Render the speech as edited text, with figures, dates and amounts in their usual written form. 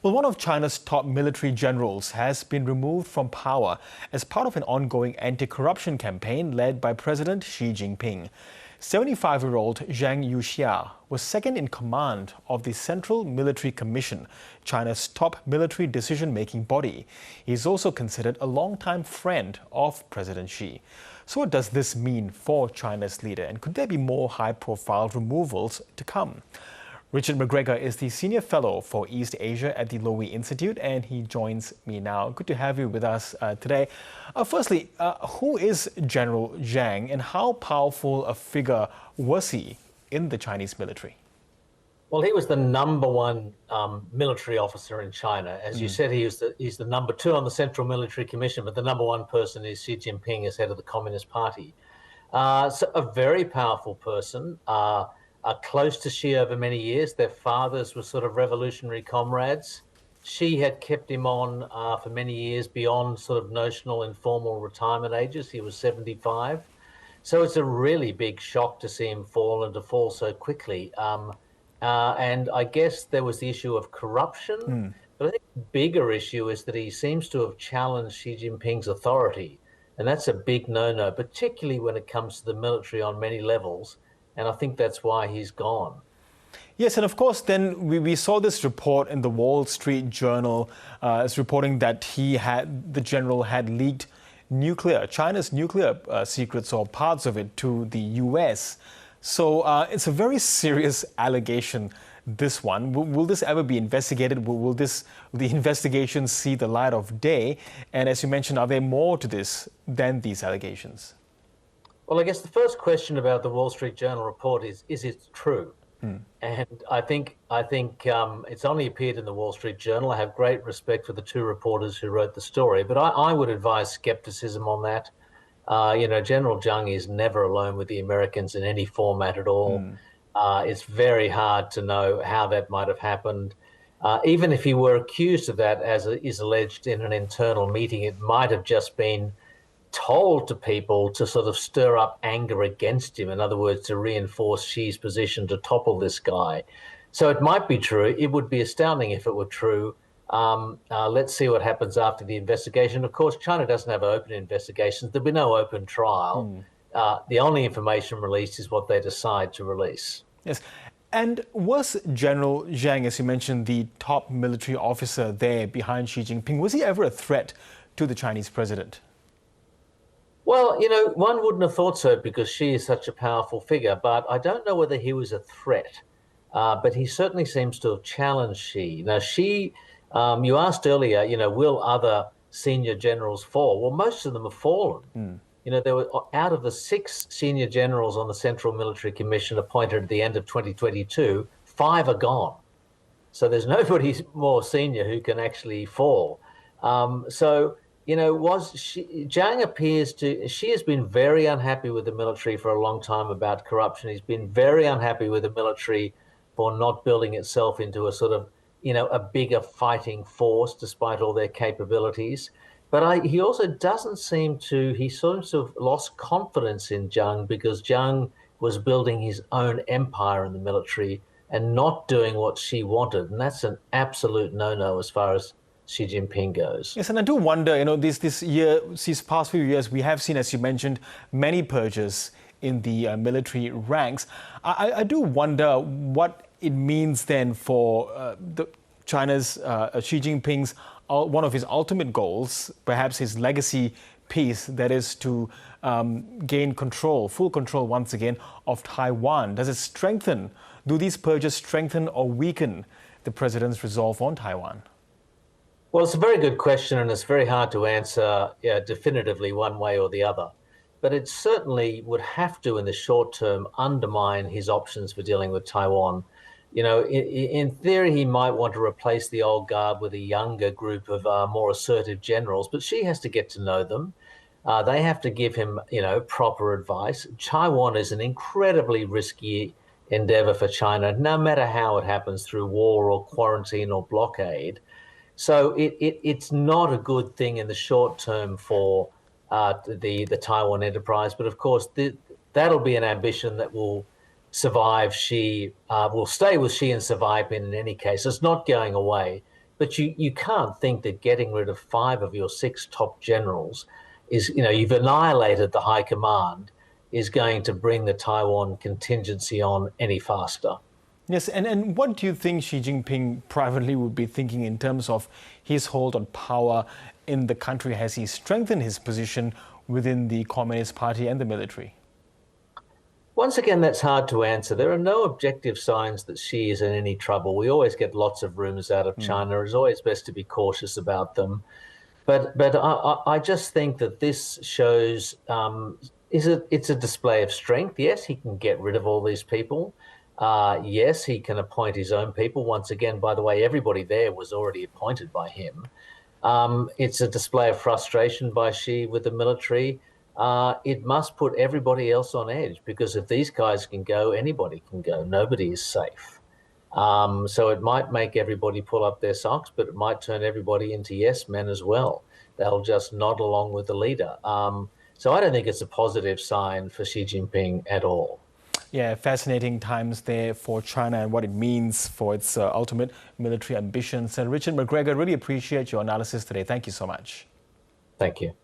Well, one of China's top military generals has been removed from power as part of an ongoing anti-corruption campaign led by President Xi Jinping. 75-year-old Zhang Youxia was second in command of the Central Military Commission, China's top military decision-making body. He is also considered a longtime friend of President Xi. So what does this mean for China's leader, and could there be more high-profile removals to come? Richard McGregor is the Senior Fellow for East Asia at the Lowy Institute, and he joins me now. Good to have you with us today. Firstly, who is General Zhang, and how powerful a figure was he in the Chinese military? Well, he was the #1 military officer in China. As you said, he's the #2 on the Central Military Commission, but the #1 person is Xi Jinping as head of the Communist Party. So a very powerful person. Close to Xi over many years. Their fathers were sort of revolutionary comrades. Xi had kept him on for many years beyond sort of notional informal retirement ages. He was 75. So it's a really big shock to see him fall and to fall so quickly. And I guess there was the issue of corruption. But I think the bigger issue is that he seems to have challenged Xi Jinping's authority. And that's a big no-no, particularly when it comes to the military on many levels. And I think that's why he's gone. Yes, and of course, then we saw this report in the Wall Street Journal. It's reporting that the general had leaked China's nuclear secrets or parts of it to the US. So it's a very serious allegation, this one. Will this ever be investigated? Will the investigation see the light of day? And as you mentioned, are there more to this than these allegations? Well, I guess the first question about the Wall Street Journal report is it true? And I think it's only appeared in the Wall Street Journal. I have great respect for the two reporters who wrote the story, but I would advise skepticism on that. General Zhang is never alone with the Americans in any format at all. It's very hard to know how that might have happened. Even if he were accused of that, as is alleged in an internal meeting, it might have just been told to people to sort of stir up anger against him. In other words, to reinforce Xi's position to topple this guy. So it might be true. It would be astounding if it were true. Let's see what happens after the investigation. Of course, China doesn't have open investigations. There'll be no open trial. The only information released is what they decide to release. Yes. And was General Zhang, as you mentioned, the top military officer there behind Xi Jinping, was he ever a threat to the Chinese president? Well, one wouldn't have thought so because Xi is such a powerful figure, but I don't know whether he was a threat. But he certainly seems to have challenged Xi. Now, Xi, you asked earlier, will other senior generals fall? Well, most of them have fallen. There were, out of the 6 senior generals on the Central Military Commission appointed at the end of 2022, 5 are gone. So there's nobody more senior who can actually fall. Zhang appears to, Xi has been very unhappy with the military for a long time about corruption. He's been very unhappy with the military for not building itself into a sort of, a bigger fighting force despite all their capabilities. But he also doesn't seem to, he seems to have lost confidence in Zhang because Zhang was building his own empire in the military and not doing what Xi wanted. And that's an absolute no-no as far as Xi Jinping goes. Yes, and I do wonder, these past few years, we have seen, as you mentioned, many purges in the military ranks. I do wonder what it means then for China's Xi Jinping's, one of his ultimate goals, perhaps his legacy piece, that is to gain full control once again of Taiwan. Does it strengthen, do these purges strengthen or weaken the president's resolve on Taiwan? Well, it's a very good question, and it's very hard to answer definitively one way or the other. But it certainly would have to, in the short term, undermine his options for dealing with Taiwan. In theory, he might want to replace the old guard with a younger group of more assertive generals, but Xi has to get to know them. They have to give him, proper advice. Taiwan is an incredibly risky endeavor for China, no matter how it happens, through war or quarantine or blockade. So it's not a good thing in the short term for the Taiwan enterprise. But of course, that'll be an ambition that will survive Xi, will stay with Xi and survive him in any case. It's not going away. But you can't think that getting rid of 5 of your 6 top generals is, you've annihilated the high command, is going to bring the Taiwan contingency on any faster. Yes, and what do you think Xi Jinping privately would be thinking in terms of his hold on power in the country? Has he strengthened his position within the Communist Party and the military? Once again, that's hard to answer. There are no objective signs that Xi is in any trouble. We always get lots of rumors out of China. It's always best to be cautious about them. But I just think that this shows it's a display of strength. Yes, he can get rid of all these people. Yes, he can appoint his own people. Once again, by the way, everybody there was already appointed by him. It's a display of frustration by Xi with the military. It must put everybody else on edge, because if these guys can go, anybody can go. Nobody is safe. So it might make everybody pull up their socks, but it might turn everybody into yes men as well. They'll just nod along with the leader. So I don't think it's a positive sign for Xi Jinping at all. Yeah, fascinating times there for China and what it means for its ultimate military ambitions. And Richard McGregor, really appreciate your analysis today. Thank you so much. Thank you.